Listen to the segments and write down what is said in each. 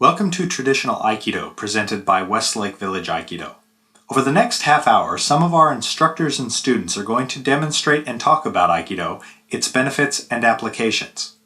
Welcome to Traditional Aikido, presented by Westlake Village Aikido. Over the next half hour, some of our instructors and students are going to demonstrate and talk about Aikido, its benefits and applications.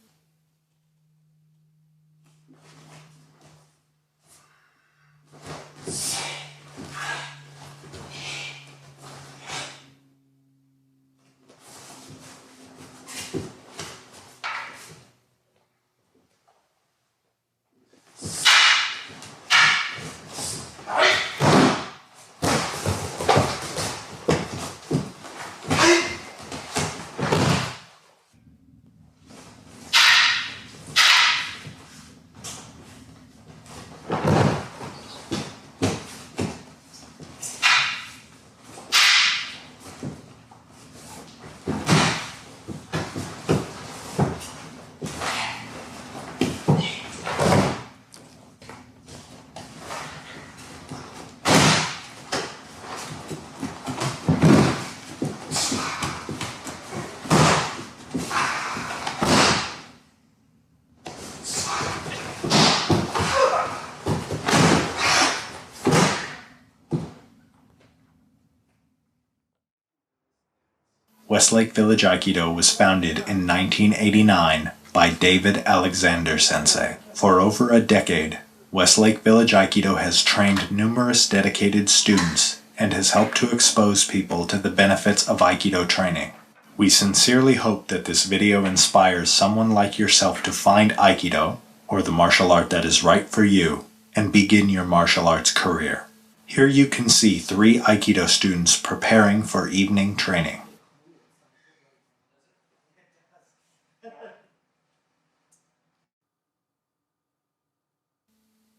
Westlake Village Aikido was founded in 1989 by David Alexander Sensei. For over a decade, Westlake Village Aikido has trained numerous dedicated students and has helped to expose people to the benefits of Aikido training. We sincerely hope that this video inspires someone like yourself to find Aikido, or the martial art that is right for you, and begin your martial arts career. Here you can see 3 Aikido students preparing for evening training.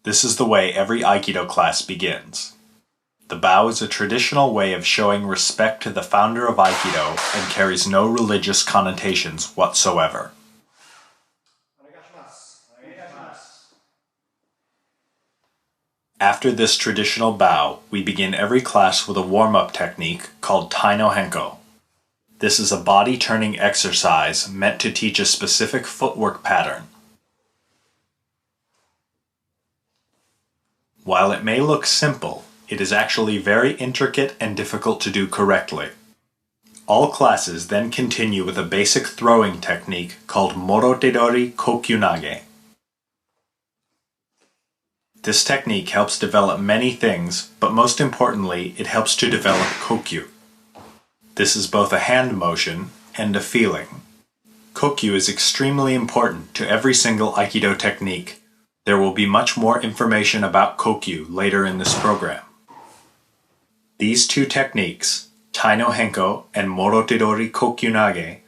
This is the way every Aikido class begins. The bow is a traditional way of showing respect to the founder of Aikido and carries no religious connotations whatsoever. After this traditional bow, we begin every class with a warm-up technique called Tai no Henko. This is a body-turning exercise meant to teach a specific footwork pattern. While it may look simple, it is actually very intricate and difficult to do correctly. All classes then continue with a basic throwing technique called Morotedori Kokyu Nage. This technique helps develop many things, but most importantly, it helps to develop Kokyu. This is both a hand motion and a feeling. Kokyu is extremely important to every single Aikido technique. There will be much more information about Kokyu later in this program. These 2 techniques, Tai no Henko and Morotedori Kokyu Nage,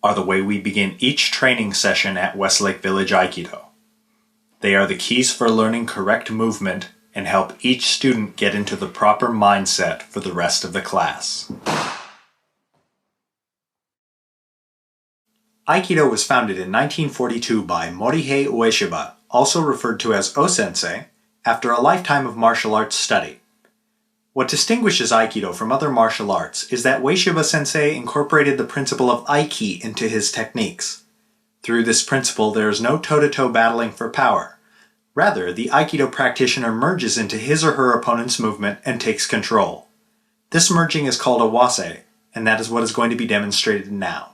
are the way we begin each training session at Westlake Village Aikido. They are the keys for learning correct movement and help each student get into the proper mindset for the rest of the class. Aikido was founded in 1942 by Morihei Ueshiba, also referred to as O-Sensei, after a lifetime of martial arts study. What distinguishes Aikido from other martial arts is that Ueshiba Sensei incorporated the principle of Aiki into his techniques. Through this principle, there is no toe-to-toe battling for power. Rather, the Aikido practitioner merges into his or her opponent's movement and takes control. This merging is called a wase, and that is what is going to be demonstrated now.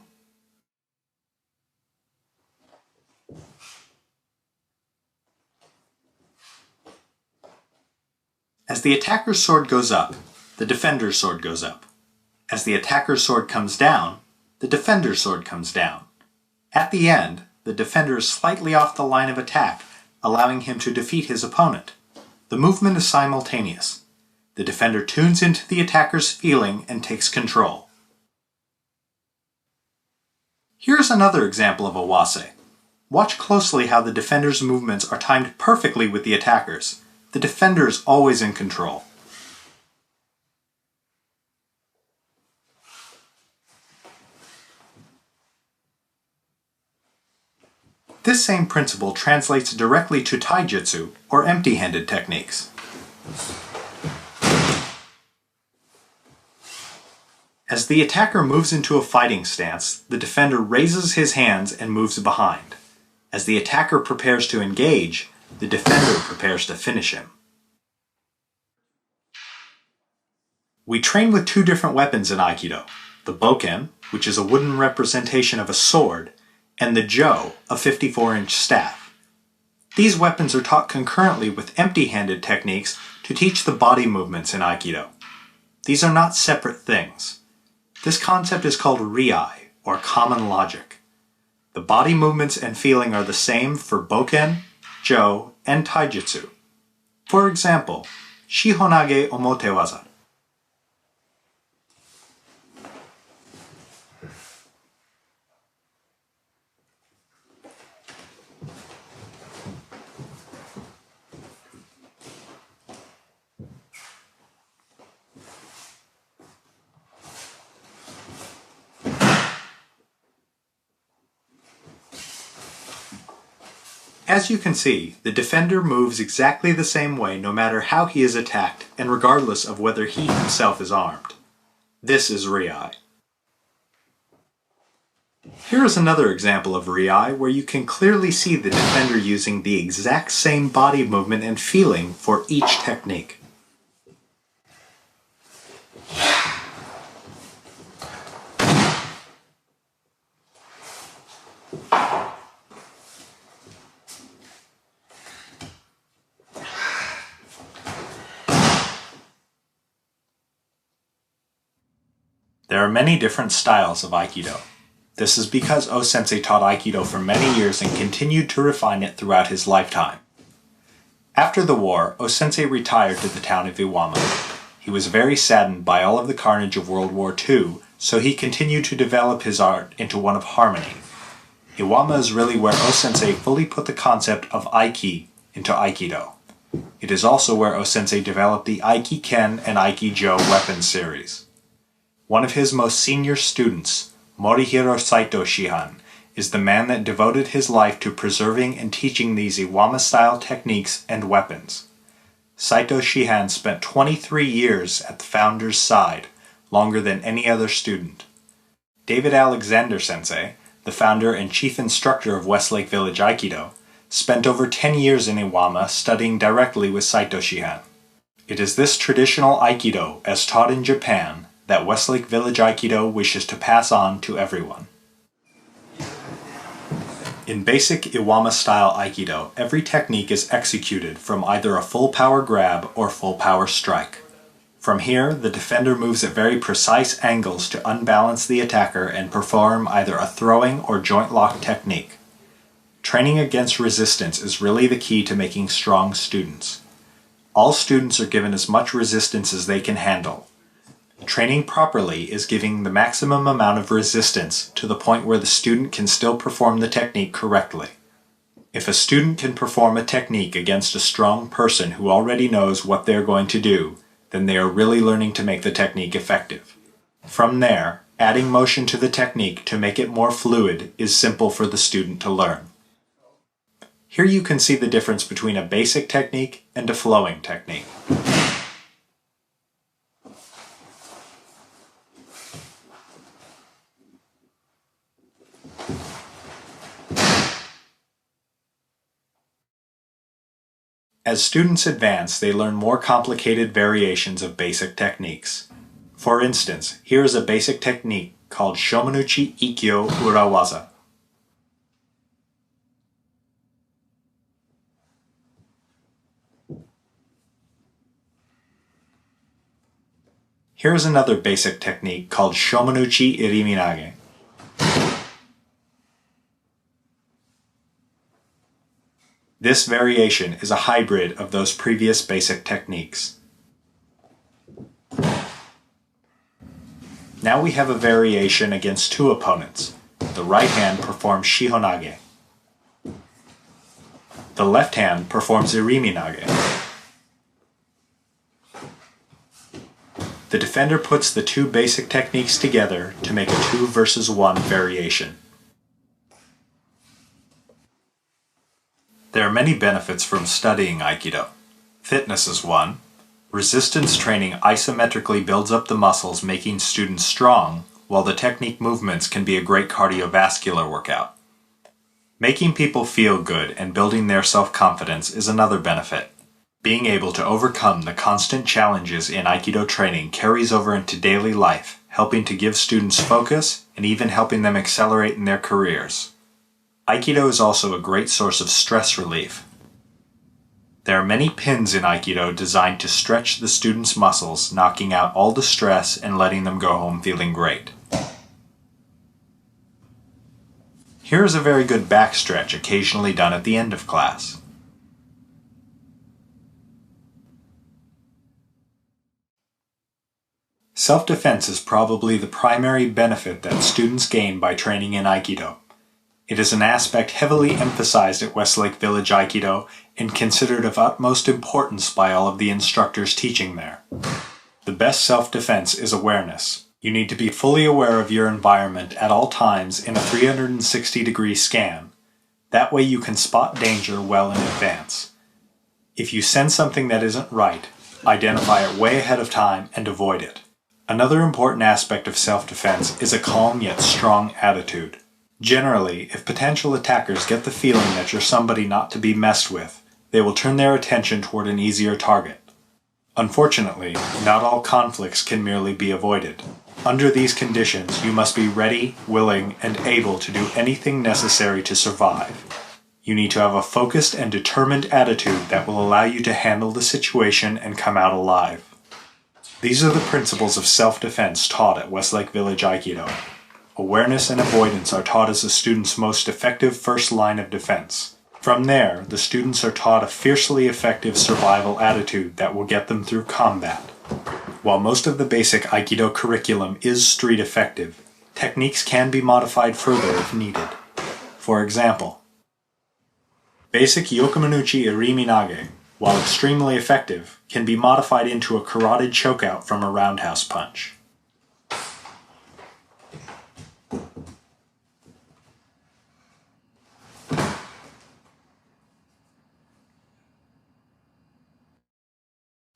As the attacker's sword goes up, the defender's sword goes up. As the attacker's sword comes down, the defender's sword comes down. At the end, the defender is slightly off the line of attack, allowing him to defeat his opponent. The movement is simultaneous. The defender tunes into the attacker's feeling and takes control. Here's another example of a wase. Watch closely how the defender's movements are timed perfectly with the attacker's. The defender is always in control. This same principle translates directly to taijutsu, or empty-handed techniques. As the attacker moves into a fighting stance, the defender raises his hands and moves behind. As the attacker prepares to engage, The defender prepares to finish him. We train with two different weapons in Aikido, the boken, which is a wooden representation of a sword, and the jo, a 54-inch staff. These weapons are taught concurrently with empty-handed techniques to teach the body movements in Aikido. These are not separate things. This concept is called riai, or common logic. The body movements and feeling are the same for boken, jo, and taijutsu. For example, shihonage omotewaza. As you can see, the defender moves exactly the same way no matter how he is attacked and regardless of whether he himself is armed. This is riai. Here is another example of riai where you can clearly see the defender using the exact same body movement and feeling for each technique. There are many different styles of Aikido. This is because Sensei taught Aikido for many years and continued to refine it throughout his lifetime. After the war, Sensei retired to the town of Iwama. He was very saddened by all of the carnage of World War II, so he continued to develop his art into one of harmony. Iwama is really where Sensei fully put the concept of Aiki into Aikido. It is also where Sensei developed the Aiki-ken and Aiki-jo weapon series. One of his most senior students, Morihiro Saito Shihan, is the man that devoted his life to preserving and teaching these Iwama-style techniques and weapons. Saito Shihan spent 23 years at the founder's side, longer than any other student. David Alexander Sensei, the founder and chief instructor of Westlake Village Aikido, spent over 10 years in Iwama studying directly with Saito Shihan. It is this traditional Aikido, as taught in Japan, that Westlake Village Aikido wishes to pass on to everyone. In basic Iwama-style Aikido, every technique is executed from either a full power grab or full power strike. From here, the defender moves at very precise angles to unbalance the attacker and perform either a throwing or joint lock technique. Training against resistance is really the key to making strong students. All students are given as much resistance as they can handle. Training properly is giving the maximum amount of resistance to the point where the student can still perform the technique correctly. If a student can perform a technique against a strong person who already knows what they're going to do, then they are really learning to make the technique effective. From there, adding motion to the technique to make it more fluid is simple for the student to learn. Here you can see the difference between a basic technique and a flowing technique. As students advance, they learn more complicated variations of basic techniques. For instance, here is a basic technique called Shomenuchi Ikkyo Urawaza. Here is another basic technique called Shomenuchi Iriminage. This variation is a hybrid of those previous basic techniques. Now we have a variation against two opponents. The right hand performs Shihonage. The left hand performs Iriminage. The defender puts the two basic techniques together to make a 2 versus 1 variation. There are many benefits from studying Aikido. Fitness is one. Resistance training isometrically builds up the muscles, making students strong, while the technique movements can be a great cardiovascular workout. Making people feel good and building their self-confidence is another benefit. Being able to overcome the constant challenges in Aikido training carries over into daily life, helping to give students focus and even helping them accelerate in their careers. Aikido is also a great source of stress relief. There are many pins in Aikido designed to stretch the students' muscles, knocking out all the stress and letting them go home feeling great. Here is a very good back stretch occasionally done at the end of class. Self-defense is probably the primary benefit that students gain by training in Aikido. It is an aspect heavily emphasized at Westlake Village Aikido and considered of utmost importance by all of the instructors teaching there. The best self-defense is awareness. You need to be fully aware of your environment at all times in a 360-degree scan. That way you can spot danger well in advance. If you sense something that isn't right, identify it way ahead of time and avoid it. Another important aspect of self-defense is a calm yet strong attitude. Generally, if potential attackers get the feeling that you're somebody not to be messed with, they will turn their attention toward an easier target. Unfortunately, not all conflicts can merely be avoided. Under these conditions, you must be ready, willing, and able to do anything necessary to survive. You need to have a focused and determined attitude that will allow you to handle the situation and come out alive. These are the principles of self-defense taught at Westlake Village Aikido. Awareness and avoidance are taught as the student's most effective first line of defense. From there, the students are taught a fiercely effective survival attitude that will get them through combat. While most of the basic Aikido curriculum is street effective, techniques can be modified further if needed. For example, basic Yokomanuchi Iriminage, while extremely effective, can be modified into a carotid chokeout from a roundhouse punch.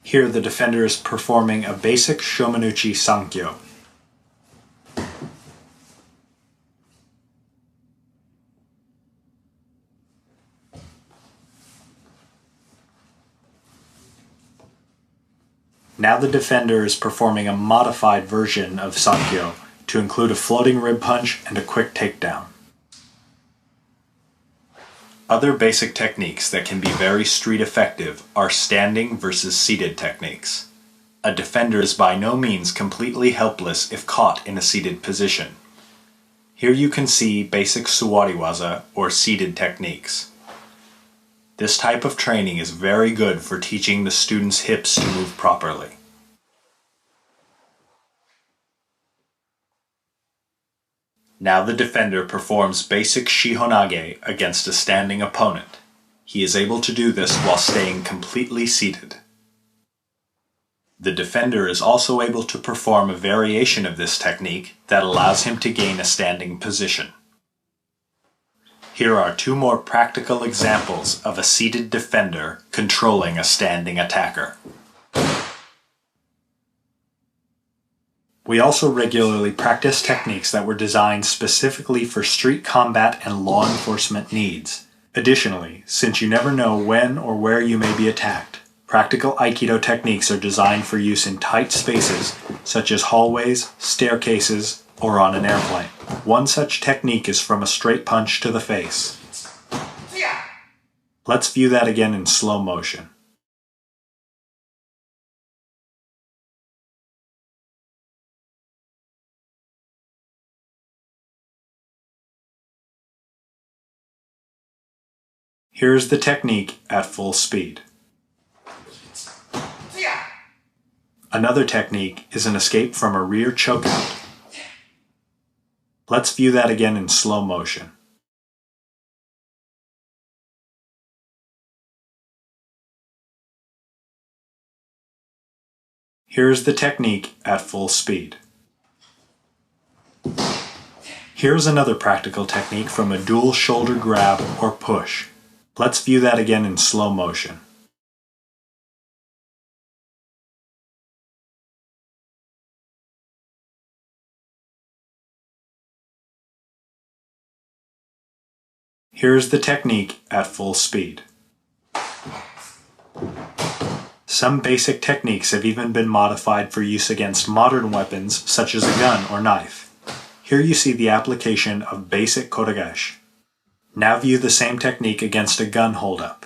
Here the defender is performing a basic Shomanuchi Sankyo. Now the defender is performing a modified version of Sankyo to include a floating rib punch and a quick takedown. Other basic techniques that can be very street effective are standing versus seated techniques. A defender is by no means completely helpless if caught in a seated position. Here you can see basic Suwariwaza or seated techniques. This type of training is very good for teaching the students' hips to move properly. Now the defender performs basic Shihonage against a standing opponent. He is able to do this while staying completely seated. The defender is also able to perform a variation of this technique that allows him to gain a standing position. Here are two more practical examples of a seated defender controlling a standing attacker. We also regularly practice techniques that were designed specifically for street combat and law enforcement needs. Additionally, since you never know when or where you may be attacked, practical Aikido techniques are designed for use in tight spaces such as hallways, staircases, or on an airplane. One such technique is from a straight punch to the face. Let's view that again in slow motion. Here's the technique at full speed. Another technique is an escape from a rear chokeout. Let's view that again in slow motion. Here's the technique at full speed. Here's another practical technique from a dual shoulder grab or push. Let's view that again in slow motion. Here is the technique at full speed. Some basic techniques have even been modified for use against modern weapons such as a gun or knife. Here you see the application of basic kotegaeshi. Now view the same technique against a gun hold-up.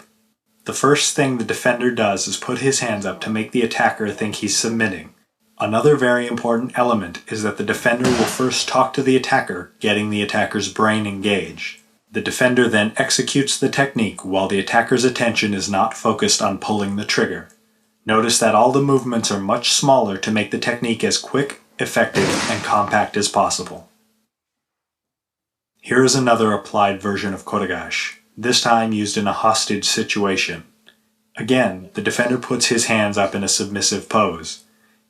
The first thing the defender does is put his hands up to make the attacker think he's submitting. Another very important element is that the defender will first talk to the attacker, getting the attacker's brain engaged. The defender then executes the technique while the attacker's attention is not focused on pulling the trigger. Notice that all the movements are much smaller to make the technique as quick, effective, and compact as possible. Here is another applied version of kotegaeshi, this time used in a hostage situation. Again, the defender puts his hands up in a submissive pose.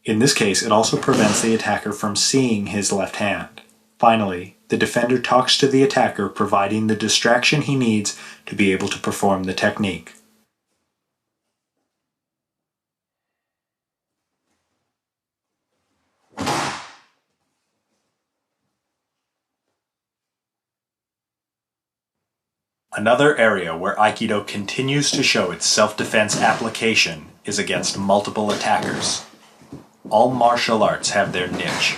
In this case, it also prevents the attacker from seeing his left hand. Finally, the defender talks to the attacker, providing the distraction he needs to be able to perform the technique. Another area where Aikido continues to show its self-defense application is against multiple attackers. All martial arts have their niche.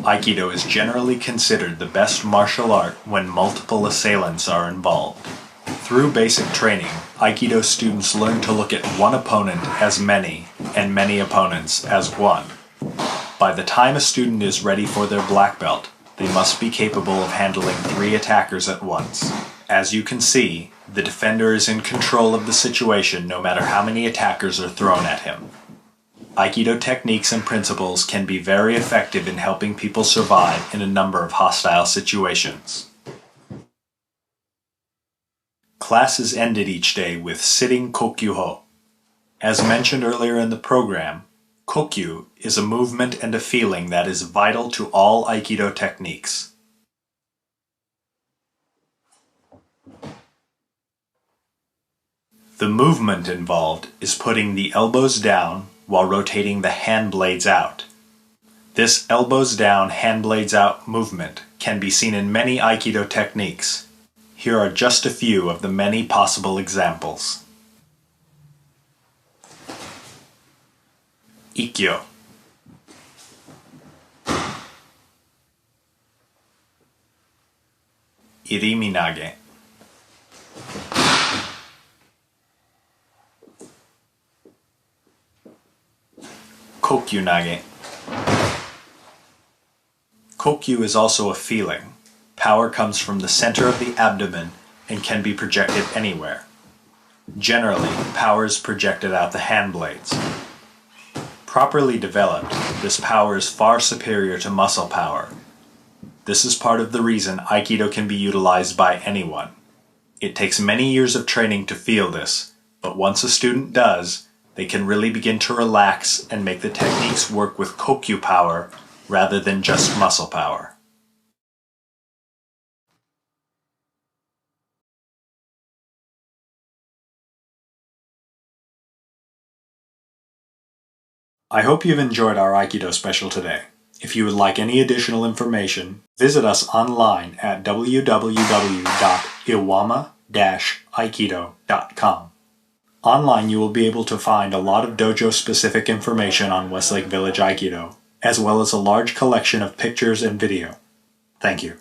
Aikido is generally considered the best martial art when multiple assailants are involved. Through basic training, Aikido students learn to look at one opponent as many, and many opponents as one. By the time a student is ready for their black belt, they must be capable of handling 3 attackers at once. As you can see, the defender is in control of the situation no matter how many attackers are thrown at him. Aikido techniques and principles can be very effective in helping people survive in a number of hostile situations. Class is ended each day with sitting Kokyu ho. As mentioned earlier in the program, Kokyu is a movement and a feeling that is vital to all Aikido techniques. The movement involved is putting the elbows down while rotating the hand blades out. This elbows down, hand blades out movement can be seen in many Aikido techniques. Here are just a few of the many possible examples. Ikkyo. Iriminage. Kokyu nage. Kokyu is also a feeling. Power comes from the center of the abdomen and can be projected anywhere. Generally, power is projected out the hand blades. Properly developed, this power is far superior to muscle power. This is part of the reason Aikido can be utilized by anyone. It takes many years of training to feel this, but once a student does, they can really begin to relax and make the techniques work with Kokyu power rather than just muscle power. I hope you've enjoyed our Aikido special today. If you would like any additional information, visit us online at www.iwama-aikido.com. Online you will be able to find a lot of dojo-specific information on Westlake Village Aikido, as well as a large collection of pictures and video. Thank you.